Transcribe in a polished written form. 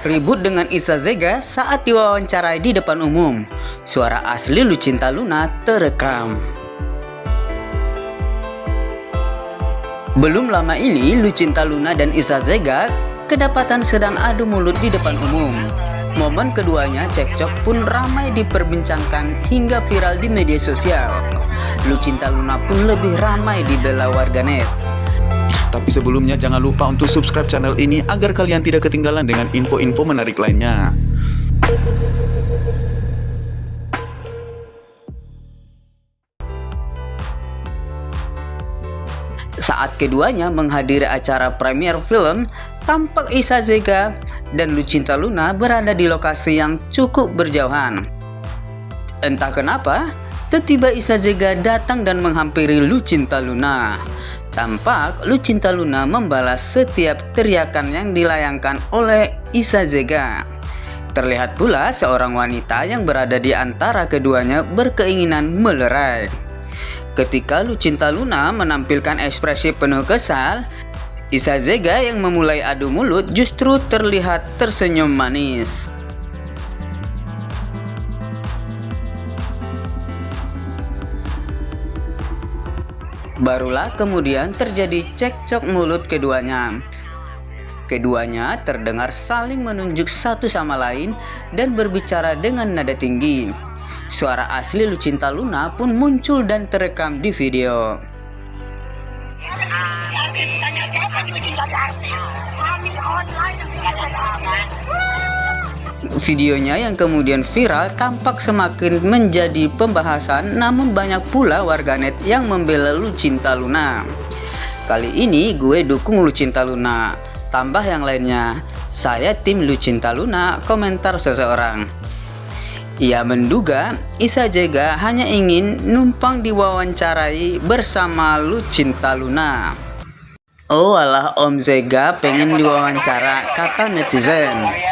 Ribut dengan Isa Zega saat diwawancarai di depan umum. Suara asli Lucinta Luna terekam. Belum lama ini, Lucinta Luna dan Isa Zega kedapatan sedang adu mulut di depan umum. Momen keduanya cekcok pun ramai diperbincangkan hingga viral di media sosial. Lucinta Luna pun lebih ramai dibela warganet. Tapi sebelumnya jangan lupa untuk subscribe channel ini agar kalian tidak ketinggalan dengan info-info menarik lainnya. Saat keduanya menghadiri acara premier film, tampak Isa Zega dan Lucinta Luna berada di lokasi yang cukup berjauhan. Entah kenapa, tiba-tiba Isa Zega datang dan menghampiri Lucinta Luna. Tampak Lucinta Luna membalas setiap teriakan yang dilayangkan oleh Isa Zega. Terlihat pula seorang wanita yang berada di antara keduanya berkeinginan melerai. Ketika Lucinta Luna menampilkan ekspresi penuh kesal, Isa Zega yang memulai adu mulut justru terlihat tersenyum manis. Barulah kemudian terjadi cekcok mulut keduanya. Keduanya terdengar saling menunjuk satu sama lain dan berbicara dengan nada tinggi. Suara asli Lucinta Luna pun muncul dan terekam di video. Videonya yang kemudian viral tampak semakin menjadi pembahasan, namun banyak pula warganet yang membela Lucinta Luna. Kali ini gue dukung Lucinta Luna, tambah yang lainnya, saya tim Lucinta Luna, komentar seseorang. Ia menduga Isa Zega hanya ingin numpang diwawancarai bersama Lucinta Luna. Oh alah Om Zega pengen diwawancara, kata netizen.